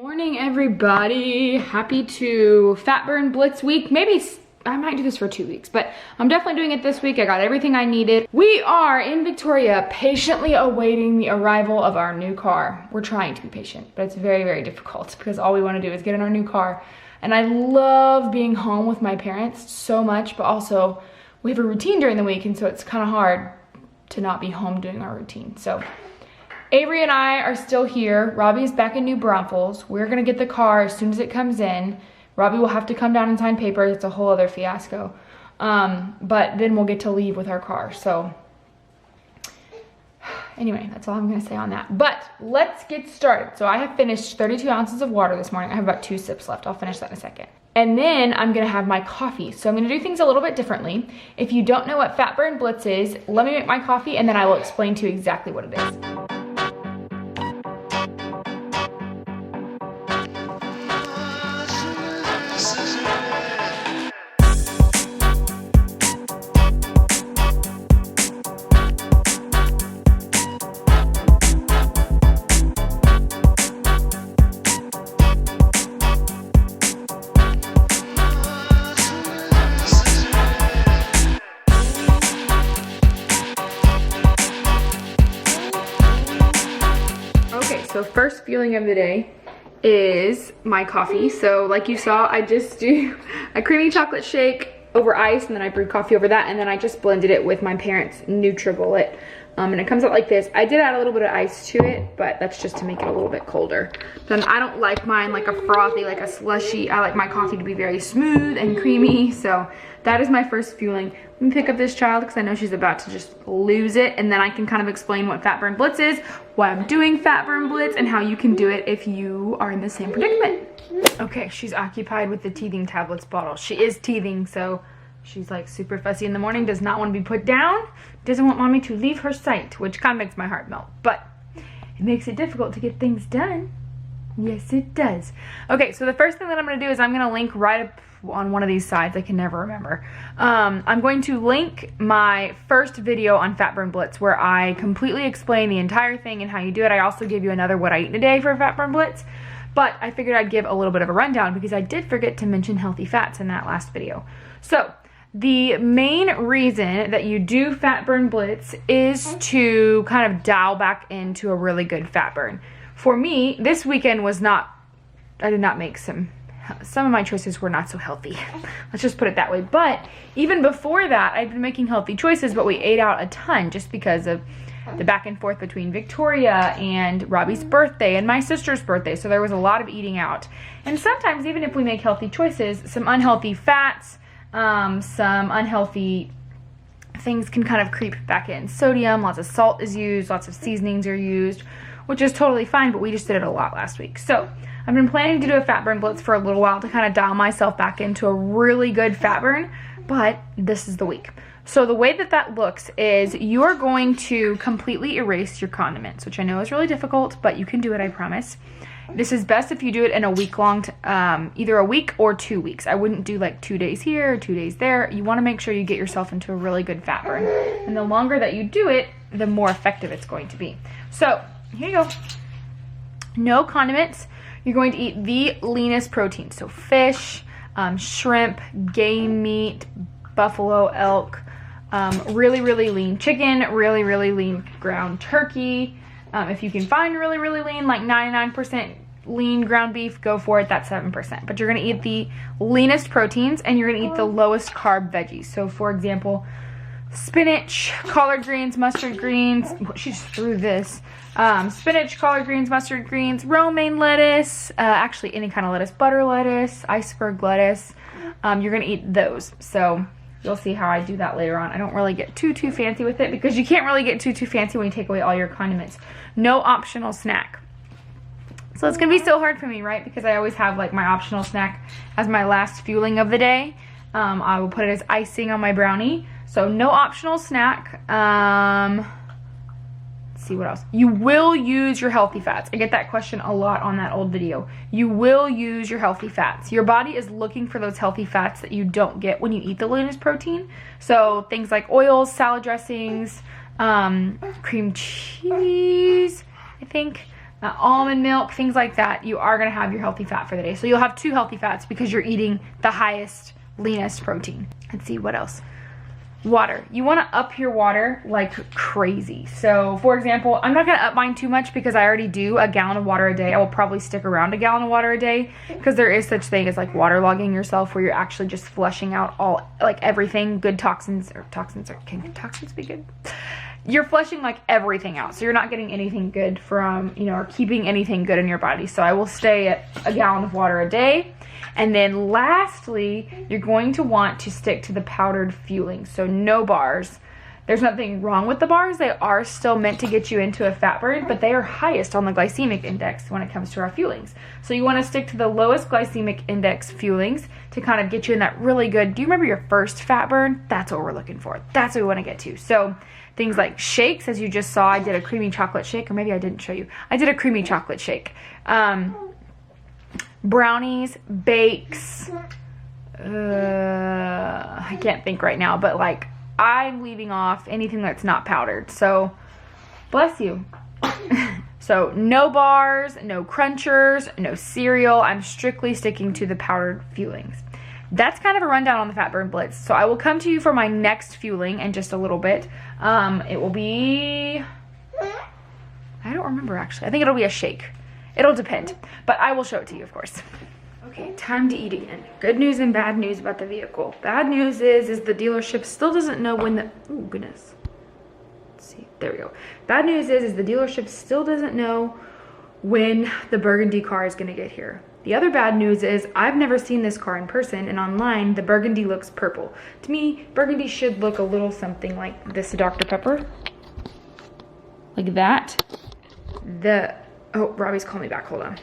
Morning, everybody. Happy to Fat Burn Blitz week. Maybe I might do this for 2 weeks, but I'm definitely doing it this week. I got everything I needed. We are in Victoria patiently awaiting the arrival of our new car. We're trying to be patient, but it's very, very difficult because all we want to do is get in our new car. And I love being home with my parents so much, but also we have a routine during the week, and so it's kind of hard to not be home doing our routine. So Avery and I are still here. Robbie is back in New Braunfels. We're gonna get the car as soon as it comes in. Robbie will have to come down and sign papers. It's a whole other fiasco. But then we'll get to leave with our car. So anyway, that's all I'm gonna say on that. But let's get started. So I have finished 32 ounces of water this morning. I have about 2 sips left. I'll finish that in a second. And then I'm gonna have my coffee. So I'm gonna do things a little bit differently. If you don't know what Fat Burn Blitz is, let me make my coffee and then I will explain to you exactly what it is. So first feeling of the day is my coffee. So like you saw, I just do a creamy chocolate shake over ice, and then I brewed coffee over that, and then I just blended it with my parents' NutriBullet. And it comes out like this. I did add a little bit of ice to it, but that's just to make it a little bit colder. Then I don't like mine like a frothy, like a slushy. I like my coffee to be very smooth and creamy. So that is my first fueling. Let me pick up this child because I know she's about to just lose it, and then I can kind of explain what Fat Burn Blitz is, why I'm doing Fat Burn Blitz, and how you can do it if you are in the same predicament. Okay, she's occupied with the teething tablets bottle. She is teething, so she's like super fussy in the morning, does not want to be put down, doesn't want mommy to leave her sight, which kind of makes my heart melt, but it makes it difficult to get things done. Yes, it does. Okay, so the first thing that I'm going to do is I'm going to link right up on one of these sides. I can never remember. I'm going to link my first video on Fat Burn Blitz where I completely explain the entire thing and how you do it. I also give you another what I eat in a day for Fat Burn Blitz, but I figured I'd give a little bit of a rundown because I did forget to mention healthy fats in that last video. So the main reason that you do Fat Burn Blitz is to kind of dial back into a really good fat burn. For me, this weekend was not, I did not make some of my choices were not so healthy. Let's just put it that way. But even before that, I'd been making healthy choices, but we ate out a ton just because of the back and forth between Victoria and Robbie's birthday and my sister's birthday. So there was a lot of eating out. And sometimes even if we make healthy choices, some unhealthy fats, some unhealthy things can kind of creep back in. Sodium, lots of salt is used, lots of seasonings are used, which is totally fine, but we just did it a lot last week. So I've been planning to do a Fat Burn Blitz for a little while to kind of dial myself back into a really good fat burn, but this is the week. So the way that that looks is you're going to completely erase your condiments, which I know is really difficult, but you can do it, I promise. This is best if you do it in a week-long, either a week or 2 weeks. I wouldn't do like 2 days here or 2 days there. You want to make sure you get yourself into a really good fat burn. And the longer that you do it, the more effective it's going to be. So here you go. No condiments. You're going to eat the leanest protein. So fish, shrimp, game meat, buffalo, elk, really, really lean chicken, really, really lean ground turkey. If you can find really, really lean, like 99% lean ground beef, go for it. That's 7%. But you're going to eat the leanest proteins and you're going to eat the lowest carb veggies. So for example, spinach, collard greens, mustard greens. She just threw this. Spinach, collard greens, mustard greens, romaine lettuce, actually any kind of lettuce, butter lettuce, iceberg lettuce. You're going to eat those. So you'll see how I do that later on. I don't really get too fancy with it because you can't really get too fancy when you take away all your condiments. No optional snack. So it's going to be so hard for me, right? Because I always have like my optional snack as my last fueling of the day. I will put it as icing on my brownie. So no optional snack. Let's see what else. You will use your healthy fats. I get that question a lot on that old video. You will use your healthy fats. Your body is looking for those healthy fats that you don't get when you eat the leanest protein. So things like oils, salad dressings, cream cheese, I think, almond milk, things like that, you are gonna have your healthy fat for the day. So you'll have 2 healthy fats because you're eating the highest, leanest protein. Let's see, what else? Water. You want to up your water like crazy. So for example, I'm not going to up mine too much because I already do a gallon of water a day. I will probably stick around a gallon of water a day because there is such thing as like waterlogging yourself, where you're actually just flushing out all, like everything, good toxins, or toxins, or can toxins be good? You're flushing like everything out, so you're not getting anything good from, you know, or keeping anything good in your body. So I will stay at a gallon of water a day. And then lastly, you're going to want to stick to the powdered fueling. So no bars. There's nothing wrong with the bars. They are still meant to get you into a fat burn, but they are highest on the glycemic index when it comes to our fuelings. So you want to stick to the lowest glycemic index fuelings to kind of get you in that really good, do you remember your first fat burn? That's what we're looking for. That's what we want to get to. So things like shakes, as you just saw, I did a creamy chocolate shake, or maybe I didn't show you. I did a creamy chocolate shake. Brownies, bakes, I can't think right now, but like I'm leaving off anything that's not powdered. So bless you. So no bars, no crunchers, no cereal. I'm strictly sticking to the powdered fuelings. That's kind of a rundown on the Fat Burn Blitz. So I will come to you for my next fueling in just a little bit. It will be, I don't remember actually. I think it'll be a shake. It'll depend, but I will show it to you, of course. Okay, time to eat again. Good news and bad news about the vehicle. Bad news is the dealership still doesn't know when the, oh goodness. Let's see, there we go. Bad news is the dealership still doesn't know when the burgundy car is gonna get here. The other bad news is I've never seen this car in person, and online the burgundy looks purple. To me, burgundy should look a little something like this Dr. Pepper. Like that. Oh, Robbie's calling me back, hold on.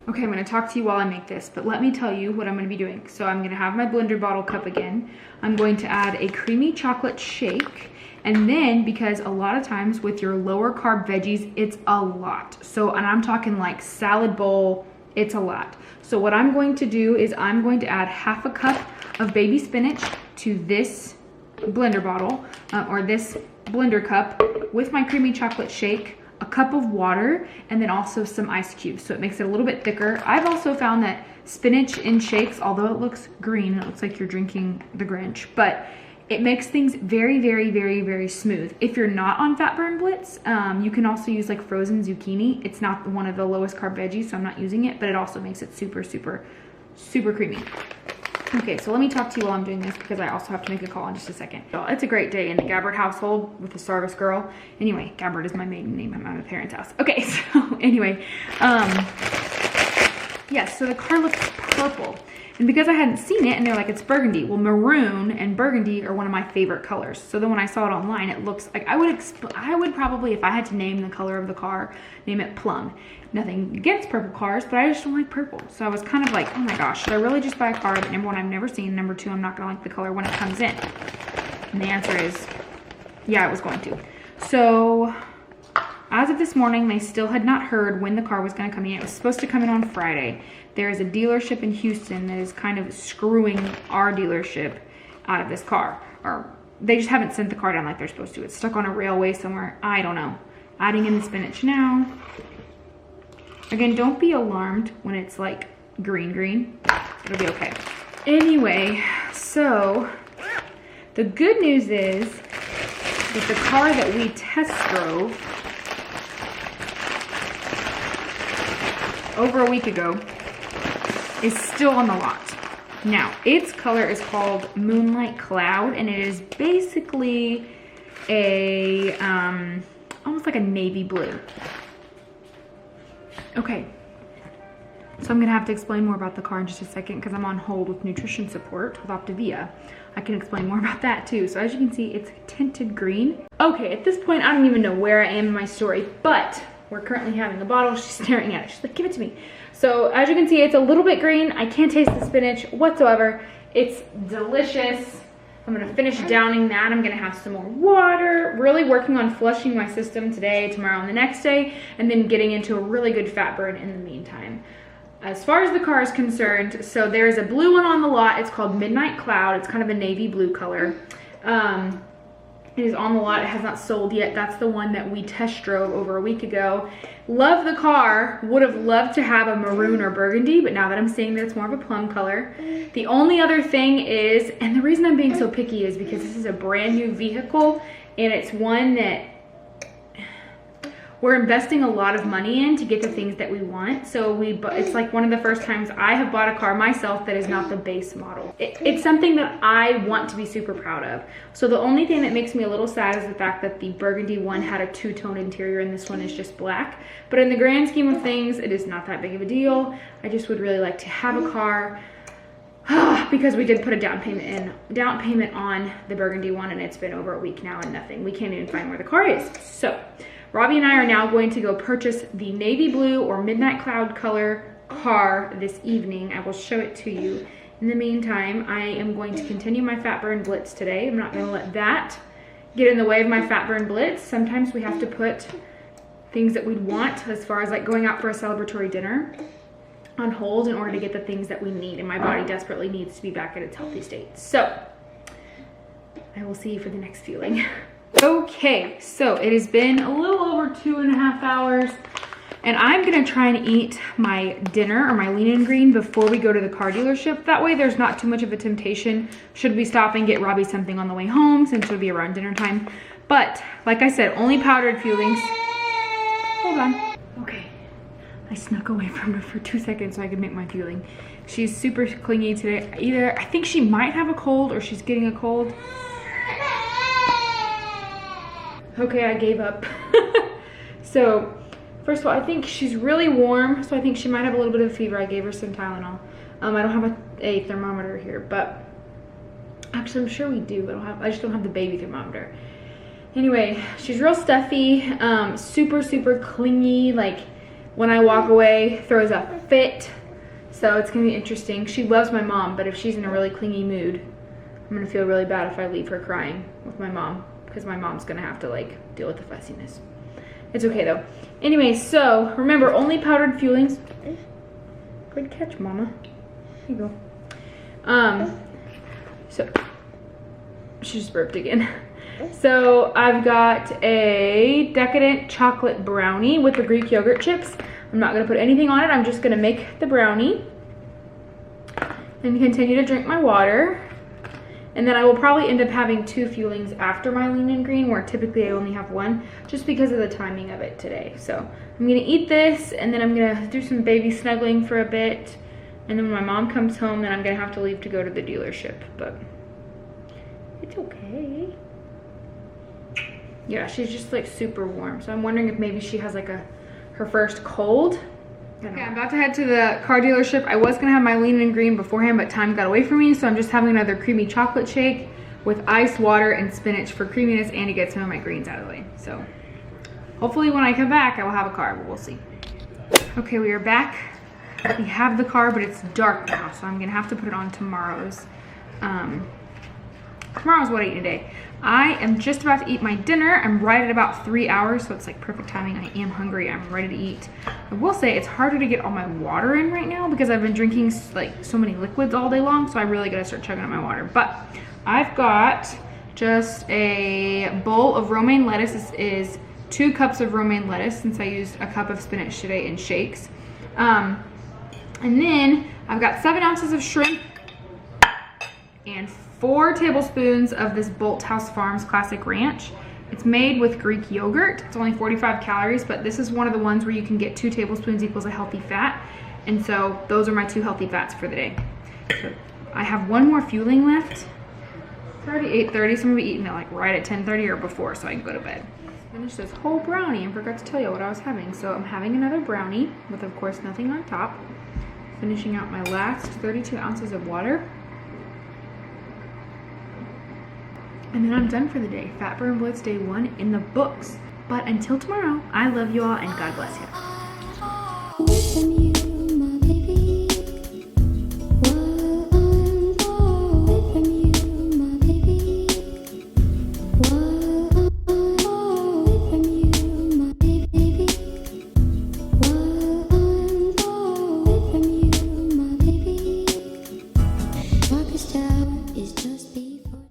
Okay, I'm gonna talk to you while I make this, but let me tell you what I'm gonna be doing. So I'm gonna have my blender bottle cup again. I'm going to add a creamy chocolate shake. And then, because a lot of times with your lower carb veggies, it's a lot. So, and I'm talking like salad bowl, it's a lot. So what I'm going to do is I'm going to add half a cup of baby spinach to this blender bottle, or this blender cup with my creamy chocolate shake, a cup of water, and then also some ice cubes, so it makes it a little bit thicker. I've also found that spinach in shakes, although it looks green, it looks like you're drinking the Grinch, but it makes things very, very, very, very smooth. If you're not on Fat Burn Blitz, you can also use like frozen zucchini. It's not one of the lowest carb veggies, so I'm not using it, but it also makes it super, super, super creamy. Okay, so let me talk to you while I'm doing this because I also have to make a call in just a second. So it's a great day in the Gabbard household with the Sarvis girl. Anyway, Gabbard is my maiden name. I'm at my parents' house. Okay, so anyway, yes, so the car looks purple. And because I hadn't seen it, and they're like, it's burgundy. Well, maroon and burgundy are one of my favorite colors. So then when I saw it online, it looks like I would probably, if I had to name the color of the car, name it plum. Nothing against purple cars, but I just don't like purple. So I was kind of like, oh my gosh, should I really just buy a car that, number one, I've never seen, number two, I'm not gonna like the color when it comes in? And the answer is, yeah, I was going to. So as of this morning, they still had not heard when the car was gonna come in. It was supposed to come in on Friday. There is a dealership in Houston that is kind of screwing our dealership out of this car. Or they just haven't sent the car down like they're supposed to. It's stuck on a railway somewhere. I don't know. Adding in the spinach now. Again, don't be alarmed when it's like green. It'll be okay. Anyway, so the good news is that the car that we test drove over a week ago is still on the lot. Now, its color is called Moonlight Cloud, and it is basically a, almost like a navy blue. Okay, so I'm gonna have to explain more about the car in just a second because I'm on hold with nutrition support with Optavia. I can explain more about that too. So as you can see, it's tinted green. Okay, at this point, I don't even know where I am in my story, but we're currently having a bottle. She's staring at it. She's like, give it to me. So as you can see, it's a little bit green. I can't taste the spinach whatsoever. It's delicious. I'm gonna finish downing that. I'm gonna have some more water. Really working on flushing my system today, tomorrow, and the next day, and then getting into a really good fat burn in the meantime. As far as the car is concerned, so there's a blue one on the lot. It's called Midnight Cloud. It's kind of a navy blue color. It is on the lot. It has not sold yet. That's the one that we test drove over a week ago. Love the car. Would have loved to have a maroon or burgundy, but now that I'm seeing that it's more of a plum color. The only other thing is, and the reason I'm being so picky is because this is a brand new vehicle, and it's one that we're investing a lot of money in to get the things that we want. So it's like one of the first times I have bought a car myself that is not the base model. It's something that I want to be super proud of. So the only thing that makes me a little sad is the fact that the burgundy one had a two-tone interior and this one is just black. But in the grand scheme of things, it is not that big of a deal. I just would really like to have a car because we did put a down payment on the burgundy one, and it's been over a week now and nothing. We can't even find where the car is. So Robbie and I are now going to go purchase the navy blue or midnight cloud color car this evening. I will show it to you. In the meantime, I am going to continue my fat burn blitz today. I'm not going to let that get in the way of my fat burn blitz. Sometimes we have to put things that we'd want, as far as like going out for a celebratory dinner, on hold in order to get the things that we need, and my body desperately needs to be back at its healthy state. So I will see you for the next fueling. Okay, so it has been a little over 2.5 hours, and I'm gonna try and eat my dinner or my lean and green before we go to the car dealership. That way there's not too much of a temptation should we stop and get Robbie something on the way home, since it'll be around dinner time. But like I said, only powdered fuelings. Hold on. Okay, I snuck away from her for 2 seconds so I could make my fueling. She's super clingy today. Either I think she might have a cold or she's getting a cold. Okay, I gave up. So, first of all, I think she's really warm, so I think she might have a little bit of a fever. I gave her some Tylenol. I don't have a thermometer here, but actually I'm sure we do. I just don't have the baby thermometer. Anyway, she's real stuffy, super clingy. Like when I walk away, throws a fit. So it's gonna be interesting. She loves my mom, but if she's in a really clingy mood, I'm gonna feel really bad if I leave her crying with my mom, because my mom's gonna have to like deal with the fussiness. It's okay though. Anyway, so remember, only powdered fuelings. Good catch, mama. Here you go. So she just burped again. So I've got a decadent chocolate brownie with the Greek yogurt chips. I'm not gonna put anything on it. I'm just gonna make the brownie and continue to drink my water. And then I will probably end up having 2 fuelings after my lean and green, where typically I only have 1, just because of the timing of it today. So I'm gonna eat this, and then I'm gonna do some baby snuggling for a bit. And then when my mom comes home, then I'm gonna have to leave to go to the dealership, but it's okay. Yeah, she's just like super warm. So I'm wondering if maybe she has like her first cold. Okay, I'm about to head to the car dealership. I was gonna have my lean and green beforehand, but time got away from me, so I'm just having another creamy chocolate shake with ice water and spinach for creaminess and to get some of my greens out of the way. So hopefully when I come back, I will have a car, but we'll see. Okay, we are back. We have the car, but it's dark now, so I'm gonna have to put it on tomorrow's. Tomorrow's what I eat today. I am just about to eat my dinner. I'm right at about 3 hours, so it's like perfect timing. I am hungry. I'm ready to eat. I will say it's harder to get all my water in right now because I've been drinking like so many liquids all day long, so I really gotta start chugging on my water. But I've got just a bowl of romaine lettuce. This is 2 cups of romaine lettuce, since I used a cup of spinach today in shakes. And then I've got 7 ounces of shrimp and 4 tablespoons of this Bolthouse Farms Classic Ranch. It's made with Greek yogurt. It's only 45 calories, but this is one of the ones where you can get 2 tablespoons equals a healthy fat. And so those are my 2 healthy fats for the day. So I have 1 more fueling left. It's already 8:30, so I'm gonna be eating it like right at 10:30 or before so I can go to bed. Finished this whole brownie and forgot to tell you what I was having. So I'm having another brownie with, of course, nothing on top. Finishing out my last 32 ounces of water. And then I'm done for the day. Fat Burn Blitz day 1 in the books. But until tomorrow, I love you all and God bless you.